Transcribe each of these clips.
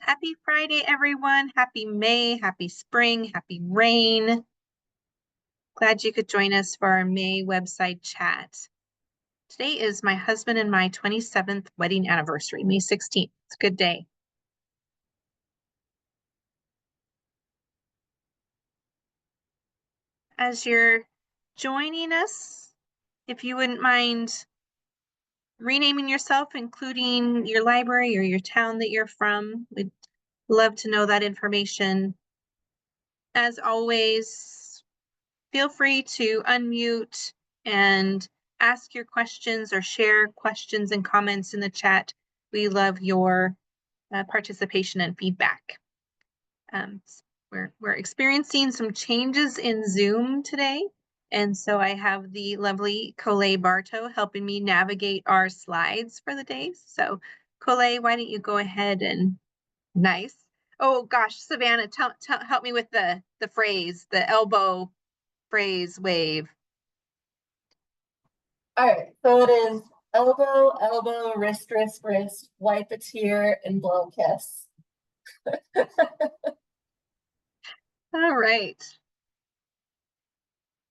Happy Friday, everyone. Happy May, happy spring, happy rain. Glad you could join us for our May website chat. Today is my husband and my 27th wedding anniversary, May 16th. It's a good day. As you're joining us, if you wouldn't mind renaming yourself, including your library or your town that you're from, we'd love to know that information. As always, feel free to unmute and ask your questions or share questions and comments in the chat. We love your participation and feedback. We're experiencing some changes in Zoom today, and so I have the lovely Colette Bartow helping me navigate our slides for the day. So Colette, why don't you go ahead and nice. Oh gosh, Savannah, help me with the phrase, the elbow phrase wave. All right, so it is elbow, elbow, wrist, wrist, wrist, wipe a tear, and blow a kiss. All right.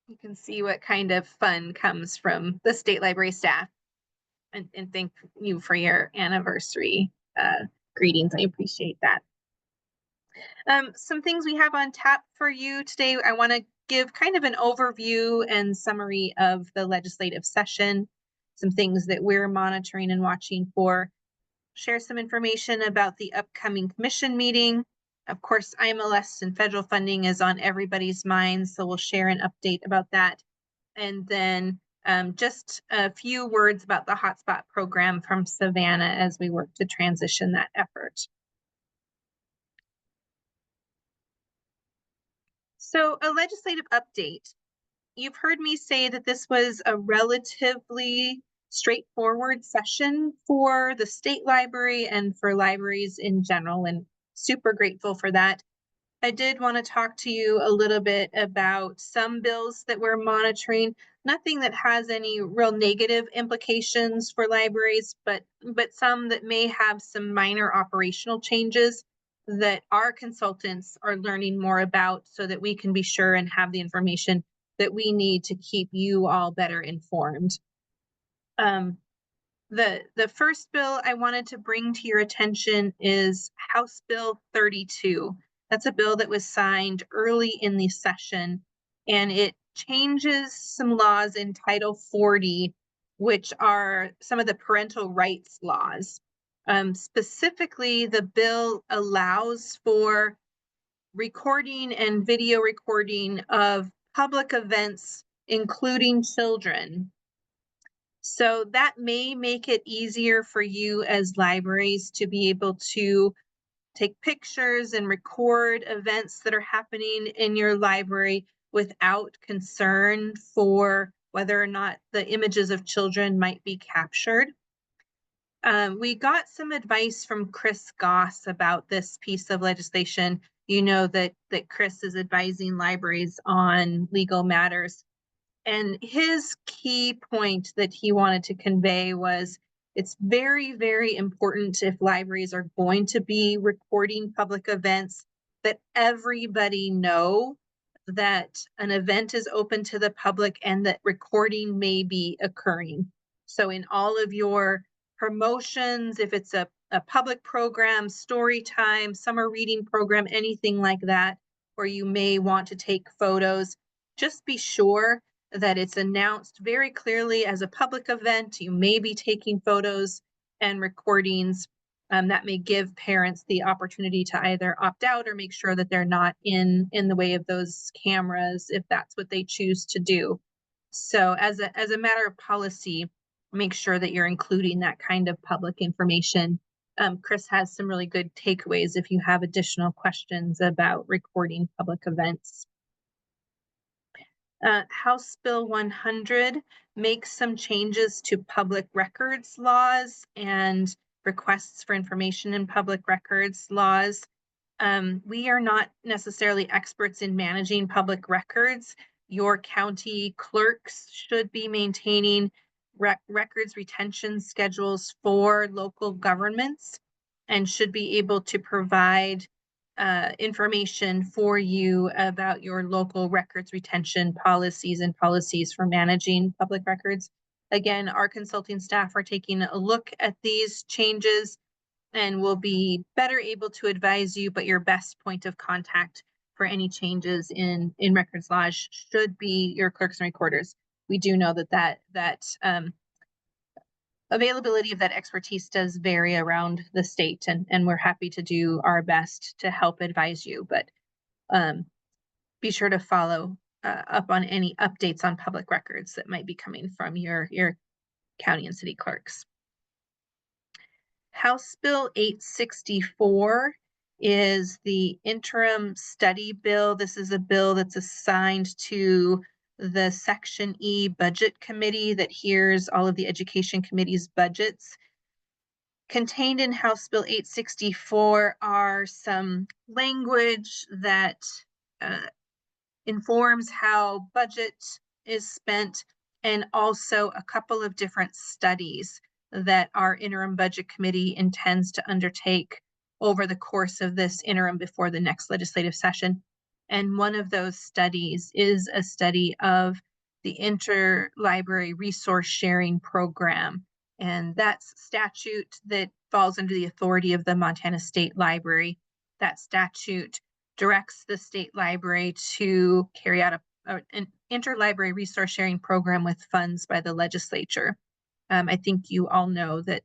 You can see what kind of fun comes from the State Library staff. And thank you for your anniversary greetings. I appreciate that. Some things we have on tap for you today. I want to give kind of an overview and summary of the legislative session, some things that we're monitoring and watching for, share some information about the upcoming commission meeting. Of course, IMLS and federal funding is on everybody's minds, so we'll share an update about that. And then just a few words about the hotspot program from Savannah as we work to transition that effort. So a legislative update. You've heard me say that this was a relatively straightforward session for the state library and for libraries in general, and super grateful for that. I did want to talk to you a little bit about some bills that we're monitoring, nothing that has any real negative implications for libraries, but some that may have some minor operational changes that our consultants are learning more about so that we can be sure and have the information that we need to keep you all better informed. The first bill I wanted to bring to your attention is House Bill 32. That's a bill that was signed early in the session, and it changes some laws in Title 40, which are some of the parental rights laws. Specifically, the bill allows for recording and video recording of public events, including children. So that may make it easier for you as libraries to be able to take pictures and record events that are happening in your library without concern for whether or not the images of children might be captured. We got some advice from Chris Goss about this piece of legislation. You know that Chris is advising libraries on legal matters. And his key point that he wanted to convey was it's very, very important if libraries are going to be recording public events that everybody know that an event is open to the public and that recording may be occurring. So in all of your promotions, if it's a public program, story time, summer reading program, anything like that, where you may want to take photos, just be sure that it's announced very clearly as a public event. You may be taking photos and recordings. That may give parents the opportunity to either opt out or make sure that they're not in the way of those cameras if that's what they choose to do. So as a matter of policy, make sure that you're including that kind of public information. Chris has some really good takeaways if you have additional questions about recording public events. House Bill 100 makes some changes to public records laws and requests for information in public records laws. We are not necessarily experts in managing public records. Your county clerks should be maintaining records retention schedules for local governments. and should be able to provide information for you about your local records retention policies and policies for managing public records. Again, our consulting staff are taking a look at these changes and will be better able to advise you, but your best point of contact for any changes in records laws should be your clerks and recorders. We do know that availability of that expertise does vary around the state, and we're happy to do our best to help advise you, but be sure to follow up on any updates on public records that might be coming from your county and city clerks. House Bill 864 is the interim study bill. This is a bill that's assigned to the Section E Budget Committee that hears all of the Education Committee's budgets. Contained in House Bill 864 are some language that informs how budget is spent, and also a couple of different studies that our interim budget committee intends to undertake over the course of this interim before the next legislative session. And one of those studies is a study of the interlibrary resource sharing program. And that's statute that falls under the authority of the Montana State Library. That statute directs the state library to carry out an interlibrary resource sharing program with funds by the legislature. I think you all know that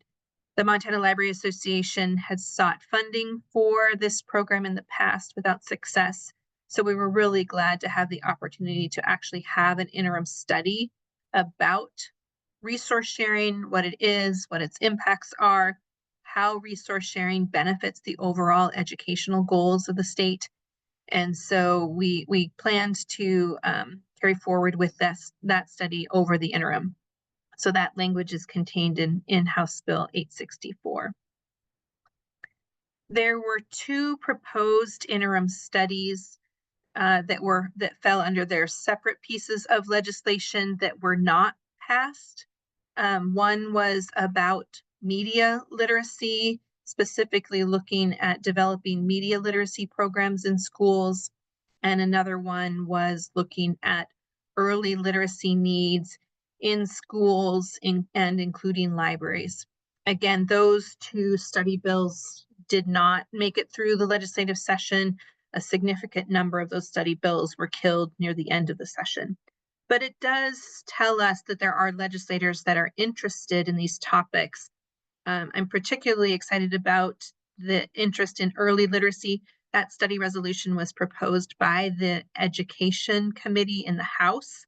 the Montana Library Association has sought funding for this program in the past without success. So we were really glad to have the opportunity to actually have an interim study about resource sharing, what it is, what its impacts are, how resource sharing benefits the overall educational goals of the state. And so we planned to carry forward with that study over the interim. So that language is contained in House Bill 864. There were two proposed interim studies that fell under their separate pieces of legislation that were not passed. One was about media literacy, specifically looking at developing media literacy programs in schools. And another one was looking at early literacy needs in schools and including libraries. Again, those two study bills did not make it through the legislative session. A significant number of those study bills were killed near the end of the session. But it does tell us that there are legislators that are interested in these topics. I'm particularly excited about the interest in early literacy. That study resolution was proposed by the Education Committee in the House.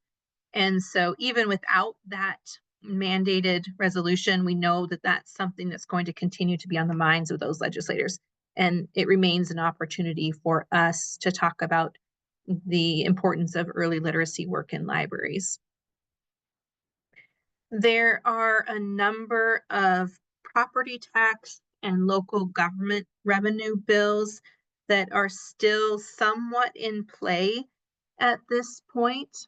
And so even without that mandated resolution, we know that that's something that's going to continue to be on the minds of those legislators. And it remains an opportunity for us to talk about the importance of early literacy work in libraries. There are a number of property tax and local government revenue bills that are still somewhat in play at this point.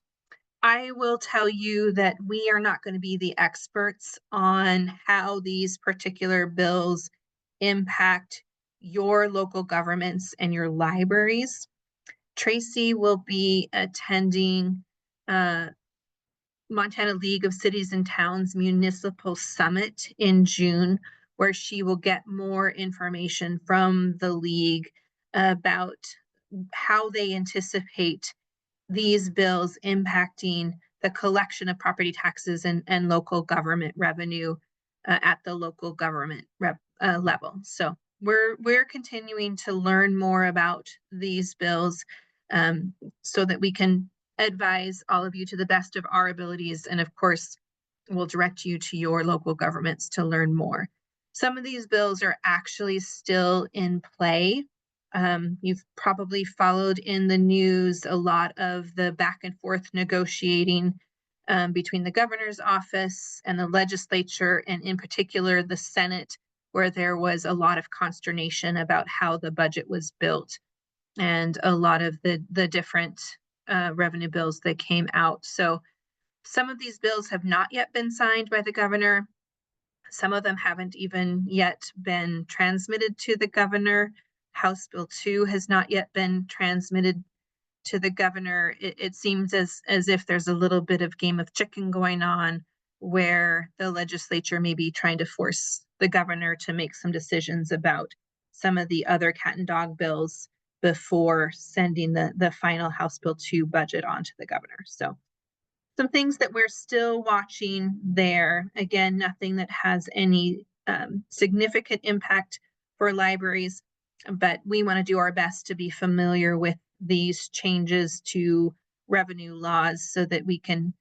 I will tell you that we are not going to be the experts on how these particular bills impact your local governments and your libraries. Tracy will be attending Montana League of Cities and Towns Municipal Summit in June, where she will get more information from the league about how they anticipate these bills impacting the collection of property taxes and local government revenue at the local government level. So we're continuing to learn more about these bills so that we can advise all of you to the best of our abilities. And of course, we'll direct you to your local governments to learn more. Some of these bills are actually still in play. You've probably followed in the news a lot of the back and forth negotiating between the governor's office and the legislature, and in particular the Senate, where there was a lot of consternation about how the budget was built and a lot of the different revenue bills that came out. So some of these bills have not yet been signed by the governor. Some of them haven't even yet been transmitted to the governor. House Bill 2 has not yet been transmitted to the governor. It seems as if there's a little bit of game of chicken going on, where the legislature may be trying to force the governor to make some decisions about some of the other cat and dog bills before sending the final House Bill 2 budget on to the governor. So some things that we're still watching there. Again, nothing that has any significant impact for libraries, but we want to do our best to be familiar with these changes to revenue laws so that we can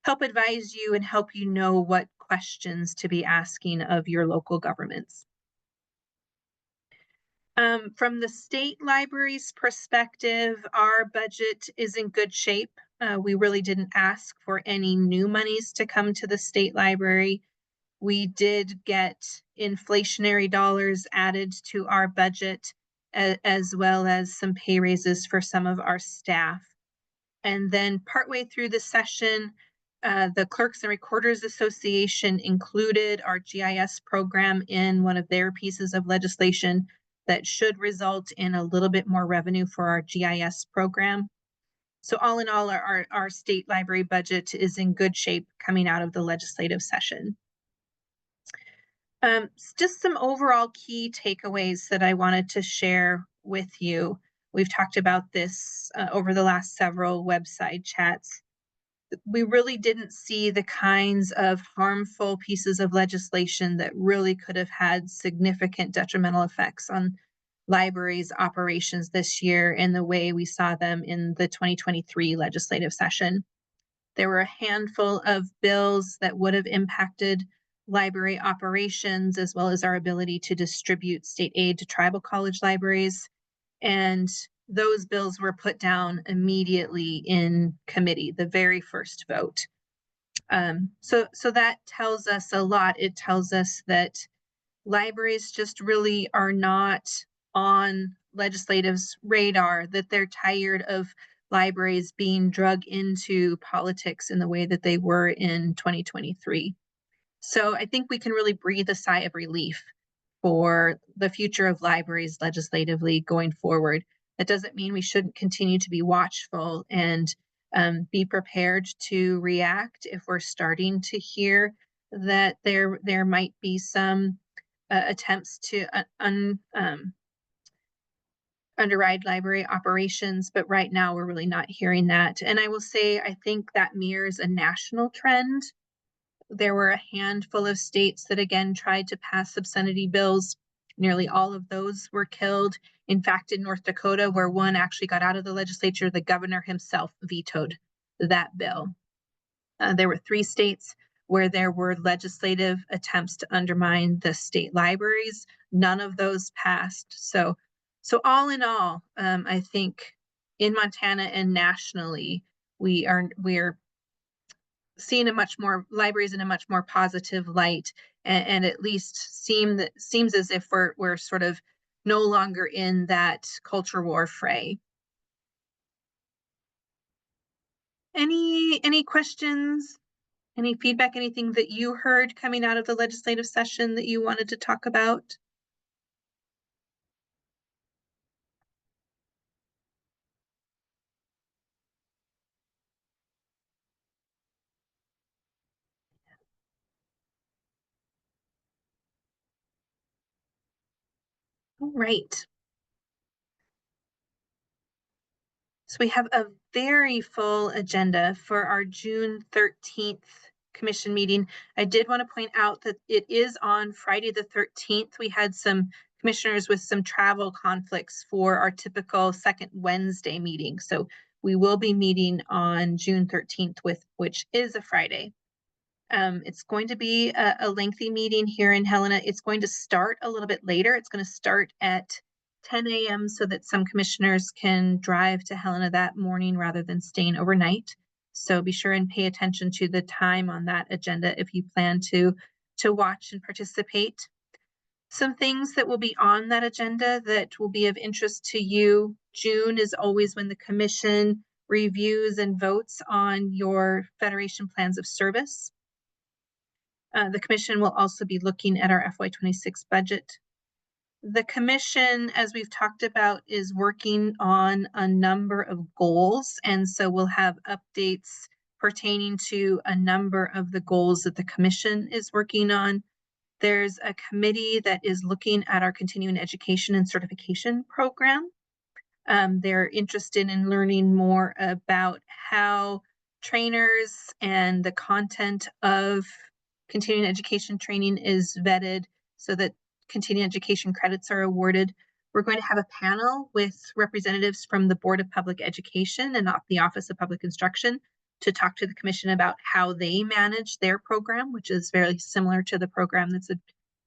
help advise you and help you know what questions to be asking of your local governments. From the state library's perspective, our budget is in good shape. We really didn't ask for any new monies to come to the state library. We did get inflationary dollars added to our budget, as well as some pay raises for some of our staff. And then partway through the session, the Clerks and Recorders Association included our GIS program in one of their pieces of legislation that should result in a little bit more revenue for our GIS program. So all in all, our state library budget is in good shape coming out of the legislative session. Just some overall key takeaways that I wanted to share with you. We've talked about this over the last several website chats. We really didn't see the kinds of harmful pieces of legislation that really could have had significant detrimental effects on libraries' operations this year in the way we saw them in the 2023 legislative session. There were a handful of bills that would have impacted library operations, as well as our ability to distribute state aid to tribal college libraries. And those bills were put down immediately in committee, the very first vote. So that tells us a lot. It tells us that libraries just really are not on legislative's radar, that they're tired of libraries being drug into politics in the way that they were in 2023. So I think we can really breathe a sigh of relief for the future of libraries legislatively going forward. That doesn't mean we shouldn't continue to be watchful and be prepared to react if we're starting to hear that there might be some attempts to underride library operations, but right now we're really not hearing that. And I will say, I think that mirrors a national trend. There were a handful of states that again tried to pass obscenity bills. Nearly all of those were killed. In fact, in North Dakota, where one actually got out of the legislature, the governor himself vetoed that bill. There were 3 states where there were legislative attempts to undermine the state libraries. None of those passed. So all in all, I think in Montana and nationally, we're seeing libraries in a much more positive light, and at least seems as if we're sort of no longer in that culture war fray. Any questions, any feedback, anything that you heard coming out of the legislative session that you wanted to talk about? All right. So we have a very full agenda for our June 13th commission meeting. I did want to point out that it is on Friday the 13th. We had some commissioners with some travel conflicts for our typical second Wednesday meeting. So we will be meeting on June 13th, which is a Friday. It's going to be a lengthy meeting here in Helena. It's going to start a little bit later. It's going to start at 10 a.m. so that some commissioners can drive to Helena that morning rather than staying overnight. So be sure and pay attention to the time on that agenda if you plan to watch and participate. Some things that will be on that agenda that will be of interest to you. June is always when the commission reviews and votes on your Federation plans of service. The commission will also be looking at our FY26 budget. The commission, as we've talked about, is working on a number of goals, and so we'll have updates pertaining to a number of the goals that the commission is working on. There's a committee that is looking at our continuing education and certification program. They're interested in learning more about how trainers and the content of continuing education training is vetted so that continuing education credits are awarded. We're going to have a panel with representatives from the Board of Public Education and the Office of Public Instruction to talk to the commission about how they manage their program, which is very similar to the program that's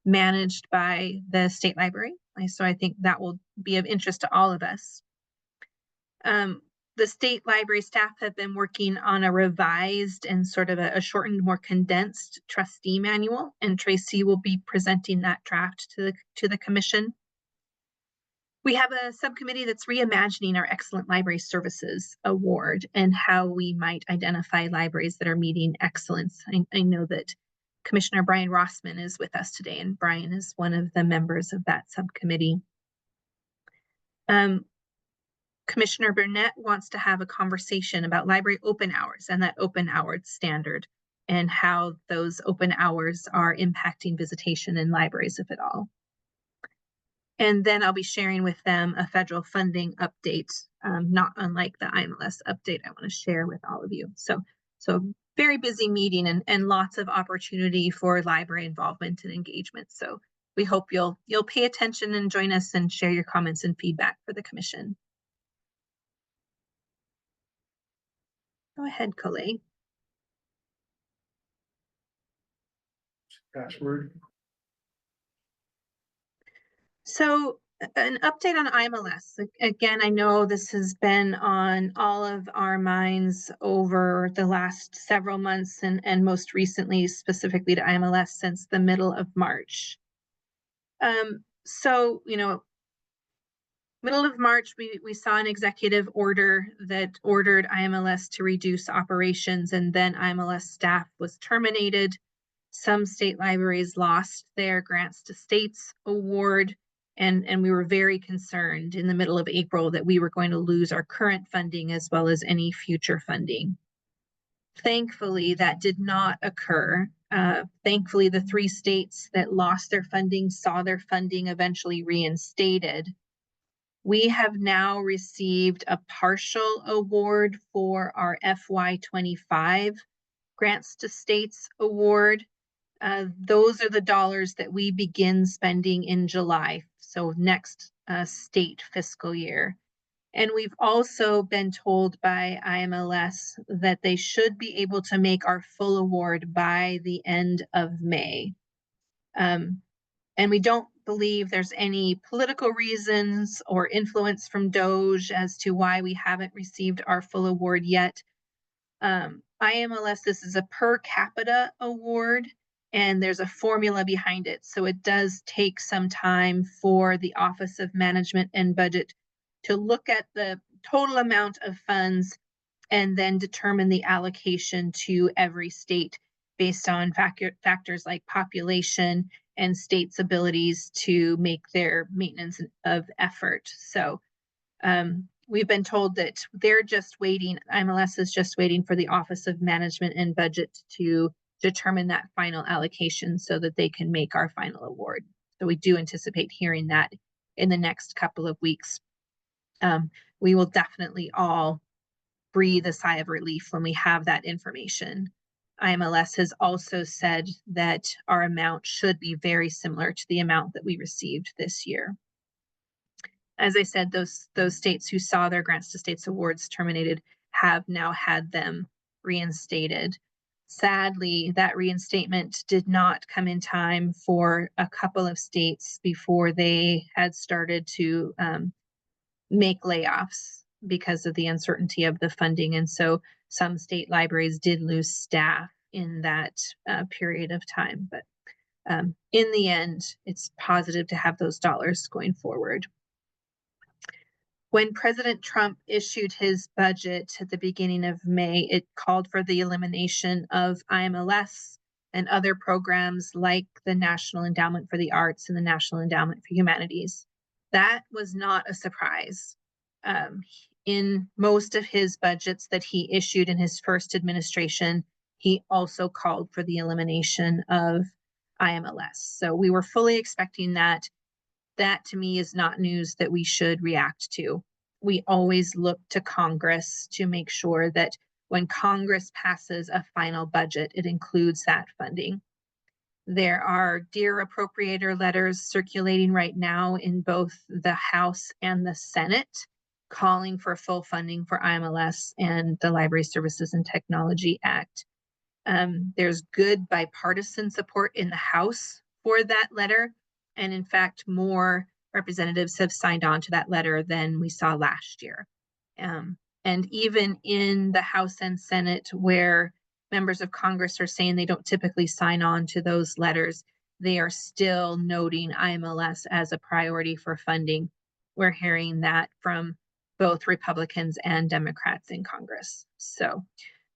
managed by the state library. So I think that will be of interest to all of us. The state library staff have been working on a revised and sort of a shortened, more condensed trustee manual, and Tracy will be presenting that draft to the commission. We have a subcommittee that's reimagining our Excellent Library Services Award and how we might identify libraries that are meeting excellence. I know that Commissioner Brian Rossman is with us today, and Brian is one of the members of that subcommittee. Commissioner Burnett wants to have a conversation about library open hours and that open hours standard and how those open hours are impacting visitation in libraries, if at all. And then I'll be sharing with them a federal funding update, not unlike the IMLS update I want to share with all of you. So very busy meeting and lots of opportunity for library involvement and engagement. So we hope you'll pay attention and join us and share your comments and feedback for the commission. Go ahead, Colleen. Password. So an update on IMLS. Again, I know this has been on all of our minds over the last several months and most recently specifically to IMLS since the middle of March. So, you know, middle of March, we saw an executive order that ordered IMLS to reduce operations, and then IMLS staff was terminated. Some state libraries lost their grants to states award, and we were very concerned in the middle of April that we were going to lose our current funding as well as any future funding. Thankfully, that did not occur. Thankfully, the 3 states that lost their funding saw their funding eventually reinstated. We have now received a partial award for our FY25 Grants to States award. Those are the dollars that we begin spending in July, so next state fiscal year. And we've also been told by IMLS that they should be able to make our full award by the end of May. And we don't believe there's any political reasons or influence from DOJ as to why we haven't received our full award yet. IMLS, this is a per capita award, and there's a formula behind it. So it does take some time for the Office of Management and Budget to look at the total amount of funds and then determine the allocation to every state based on factors like population and states' abilities to make their maintenance of effort. So we've been told that they're just waiting, IMLS is just waiting for the Office of Management and Budget to determine that final allocation so that they can make our final award. So we do anticipate hearing that in the next couple of weeks. We will definitely all breathe a sigh of relief when we have that information. IMLS has also said that our amount should be very similar to the amount that we received this year. As I said, those states who saw their grants to states awards terminated have now had them reinstated. Sadly, that reinstatement did not come in time for a couple of states before they had started to make layoffs because of the uncertainty of the funding. And so some state libraries did lose staff in that period of time. But in the end, it's positive to have those dollars going forward. When President Trump issued his budget at the beginning of May, it called for the elimination of IMLS and other programs like the National Endowment for the Arts and the National Endowment for Humanities. That was not a surprise. In most of his budgets that he issued in his first administration, he also called for the elimination of IMLS. So we were fully expecting that. That to me is not news that we should react to. We always look to Congress to make sure that when Congress passes a final budget, it includes that funding. There are Dear Appropriator letters circulating right now in both the House and the Senate, calling for full funding for IMLS and the Library Services and Technology Act. There's good bipartisan support in the House for that letter. And in fact, more representatives have signed on to that letter than we saw last year. And even in the House and Senate, where members of Congress are saying they don't typically sign on to those letters, they are still noting IMLS as a priority for funding. We're hearing that from both Republicans and Democrats in Congress. So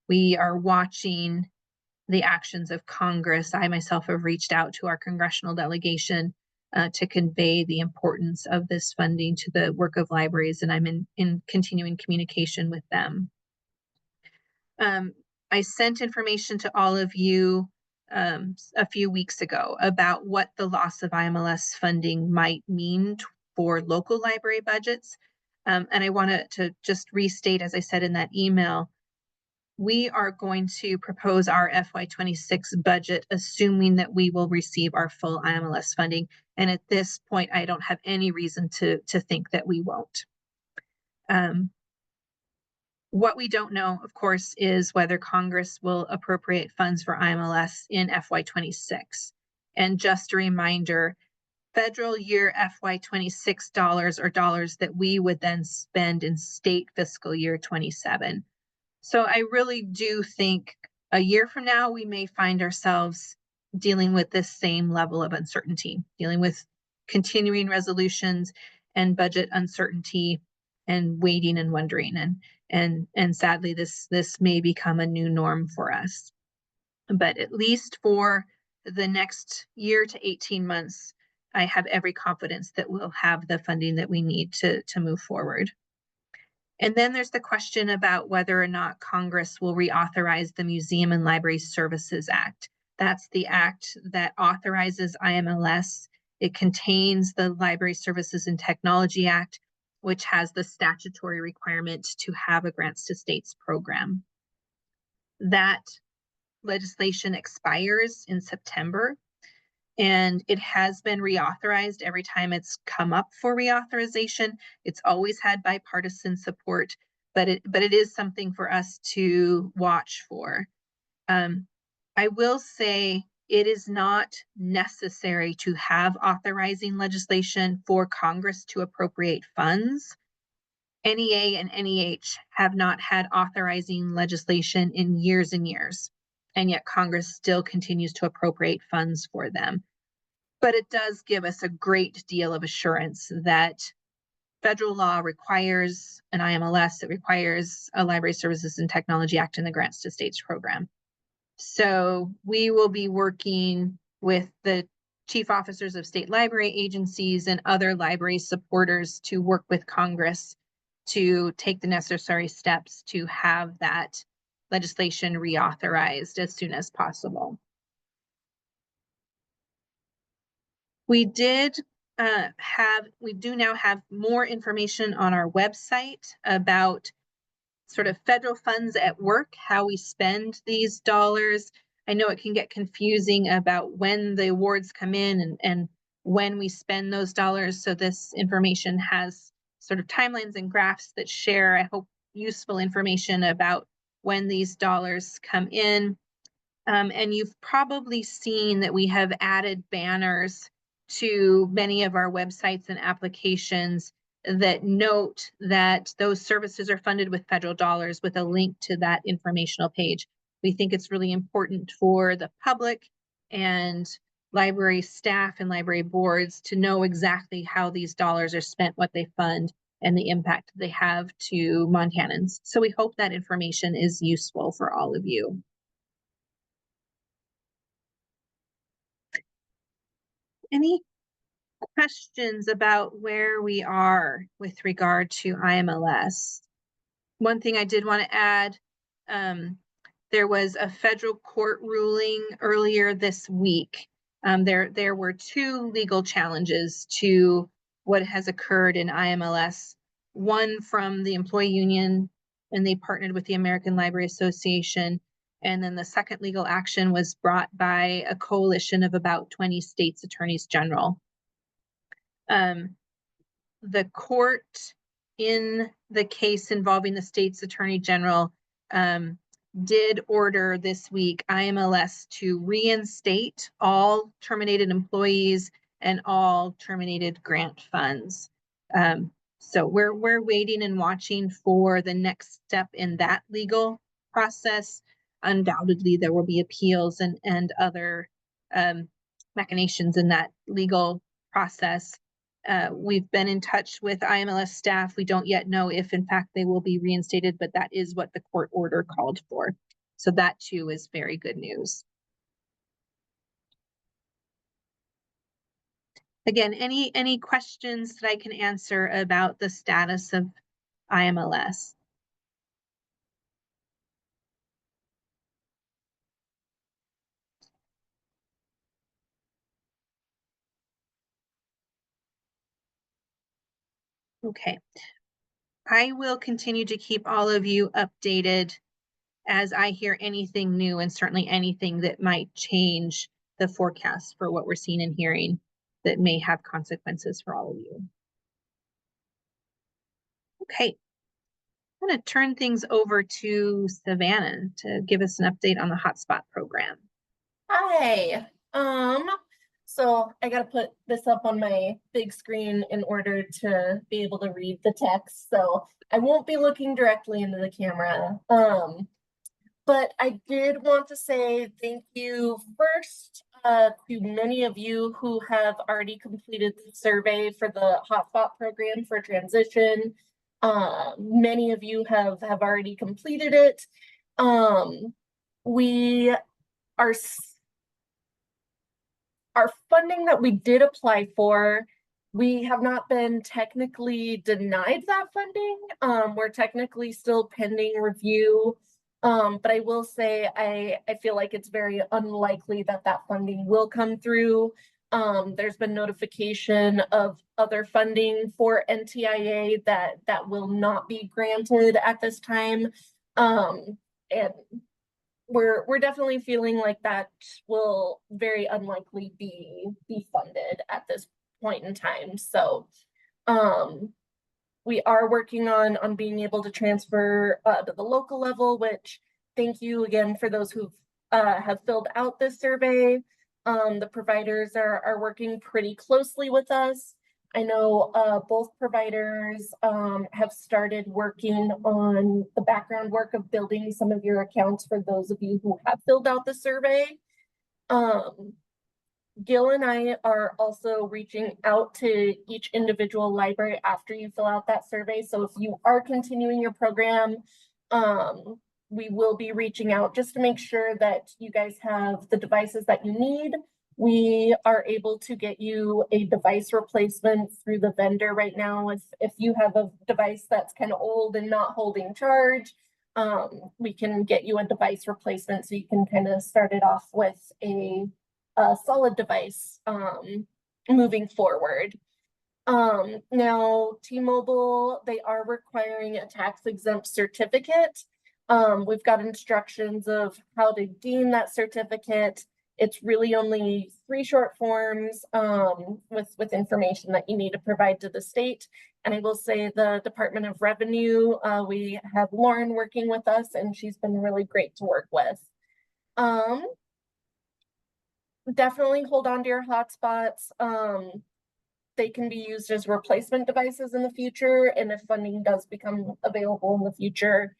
we are watching the actions of Congress. I myself have reached out to our congressional delegation to convey the importance of this funding to the work of libraries, and I'm in continuing communication with them. I sent information to all of you a few weeks ago about what the loss of IMLS funding might mean for local library budgets. And I wanted to just restate, as I said in that email, we are going to propose our FY26 budget, assuming that we will receive our full IMLS funding. And at this point, I don't have any reason to think that we won't. What we don't know, of course, is whether Congress will appropriate funds for IMLS in FY26. And just a reminder, federal year FY26 dollars are dollars that we would then spend in state fiscal year 27. So I really do think a year from now, we may find ourselves dealing with this same level of uncertainty, dealing with continuing resolutions and budget uncertainty and waiting and wondering. And sadly, this may become a new norm for us. But at least for the next year to 18 months, I have every confidence that we'll have the funding that we need to move forward. And then there's the question about whether or not Congress will reauthorize the Museum and Library Services Act. That's the act that authorizes IMLS. It contains the Library Services and Technology Act, which has the statutory requirement to have a grants to states program. That legislation expires in September, and it has been reauthorized every time it's come up for reauthorization. It's always had bipartisan support, but it is something for us to watch for. I will say it is not necessary to have authorizing legislation for Congress to appropriate funds. NEA and NEH have not had authorizing legislation in years and years, and yet Congress still continues to appropriate funds for them. But it does give us a great deal of assurance that federal law requires an IMLS, it requires a Library Services and Technology Act and the Grants to States program. So we will be working with the chief officers of state library agencies and other library supporters to work with Congress to take the necessary steps to have that legislation reauthorized as soon as possible. We do now have more information on our website about sort of federal funds at work, how we spend these dollars. I know it can get confusing about when the awards come in and when we spend those dollars. So this information has sort of timelines and graphs that share, I hope, useful information about when these dollars come in. And you've probably seen that we have added banners to many of our websites and applications that note that those services are funded with federal dollars with a link to that informational page. We think it's really important for the public and library staff and library boards to know exactly how these dollars are spent, what they fund, and the impact they have to Montanans. So we hope that information is useful for all of you. Any questions about where we are with regard to IMLS? One thing I did want to add, there was a federal court ruling earlier this week. There were 2 legal challenges to what has occurred in IMLS. One from the employee union, and they partnered with the American Library Association. And then the second legal action was brought by a coalition of about 20 states' attorneys general. The court in the case involving the state's attorney general did order this week IMLS to reinstate all terminated employees and all terminated grant funds. So we're waiting and watching for the next step in that legal process. Undoubtedly, there will be appeals and other machinations in that legal process. We've been in touch with IMLS staff. We don't yet know if in fact they will be reinstated, but that is what the court order called for. So that too is very good news. Again, any questions that I can answer about the status of IMLS? Okay. I will continue to keep all of you updated as I hear anything new, and certainly anything that might change the forecast for what we're seeing and hearing that may have consequences for all of you. Okay, I'm going to turn things over to Savannah to give us an update on the hotspot program. Hi. So I gotta put this up on my big screen in order to be able to read the text. So I won't be looking directly into the camera. But I did want to say thank you first to many of you who have already completed the survey for the hotspot program for transition. Many of you have already completed it. We are our funding that we did apply for, we have not been technically denied that funding. We're technically still pending review. But I will say I feel like it's very unlikely that that funding will come through. There's been notification of other funding for NTIA that will not be granted at this time. And we're definitely feeling like that will very unlikely be funded at this point in time. So we are working on being able to transfer to the local level, which thank you again for those who have filled out this survey. The providers are working pretty closely with us. I know both providers have started working on the background work of building some of your accounts for those of you who have filled out the survey. Gil and I are also reaching out to each individual library after you fill out that survey. So if you are continuing your program, we will be reaching out just to make sure that you guys have the devices that you need. We are able to get you a device replacement through the vendor right now. If you have a device that's kind of old and not holding charge, we can get you a device replacement so you can kind of start it off with a solid device moving forward. Now, T-Mobile, they are requiring a tax-exempt certificate. We've got instructions of how to deem that certificate. It's really only 3 short forms with information that you need to provide to the state. And I will say the Department of Revenue, we have Lauren working with us, and she's been really great to work with. Definitely hold on to your hotspots. They can be used as replacement devices in the future. And if funding does become available in the future,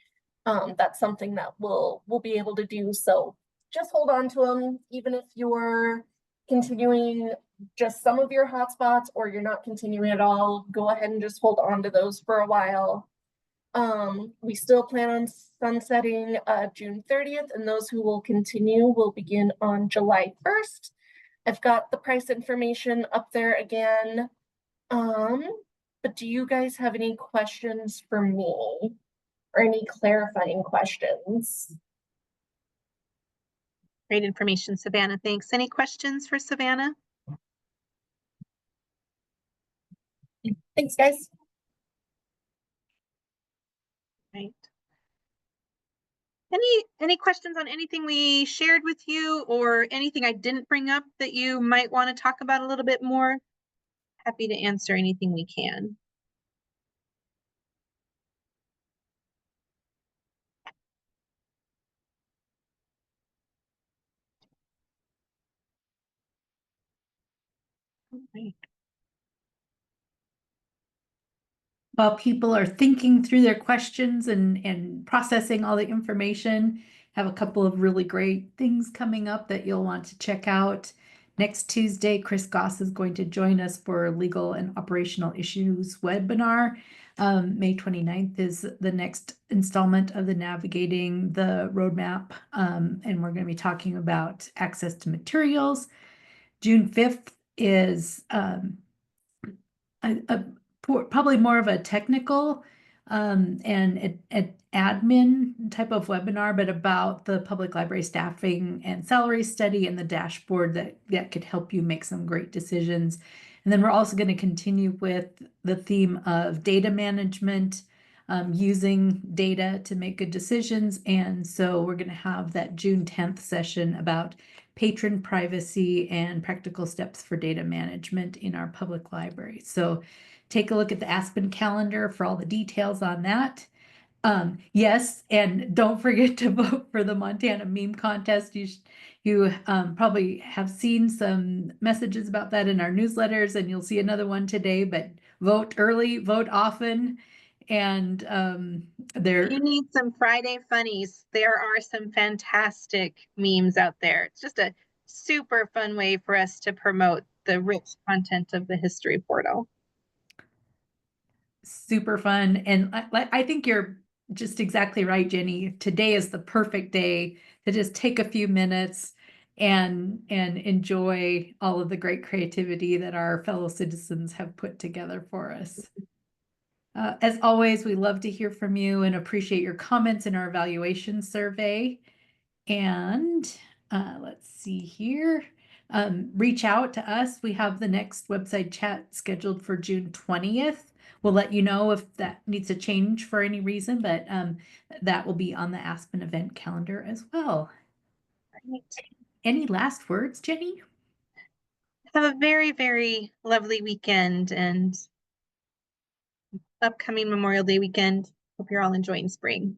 that's something that we'll be able to do. So just hold on to them, even if you're continuing just some of your hotspots or you're not continuing at all, go ahead and just hold on to those for a while. We still plan on sunsetting June 30th, and those who will continue will begin on July 1st. I've got the price information up there again. But do you guys have any questions for me or any clarifying questions? Great information, Savannah. Thanks. Any questions for Savannah? Thanks, guys. Right. Any questions on anything we shared with you or anything I didn't bring up that you might want to talk about a little bit more? Happy to answer anything we can. Okay. While people are thinking through their questions and processing all the information, have a couple of really great things coming up that you'll want to check out. Next Tuesday, Chris Goss is going to join us for Legal and Operational Issues webinar. May 29th is the next installment of the Navigating the Roadmap, and we're going to be talking about access to materials. June 5th is probably more of a technical and an admin type of webinar, but about the public library staffing and salary study and the dashboard that could help you make some great decisions. And then we're also going to continue with the theme of data management, using data to make good decisions. And so we're going to have that June 10th session about patron privacy and practical steps for data management in our public library. So take a look at the Aspen calendar for all the details on that. Yes, and don't forget to vote for the Montana meme contest. You probably have seen some messages about that in our newsletters, and you'll see another one today, but vote early, vote often. And You need some Friday funnies. There are some fantastic memes out there. It's just a super fun way for us to promote the rich content of the history portal. Super fun. And I think you're just exactly right, Jenny. Today is the perfect day to just take a few minutes and enjoy all of the great creativity that our fellow citizens have put together for us. As always, we love to hear from you and appreciate your comments in our evaluation survey. And let's see here. Reach out to us. We have the next website chat scheduled for June 20th. We'll let you know if that needs to change for any reason, but that will be on the Aspen event calendar as well. Right. Any last words, Jenny? Have a very, very lovely weekend and upcoming Memorial Day weekend. Hope you're all enjoying spring.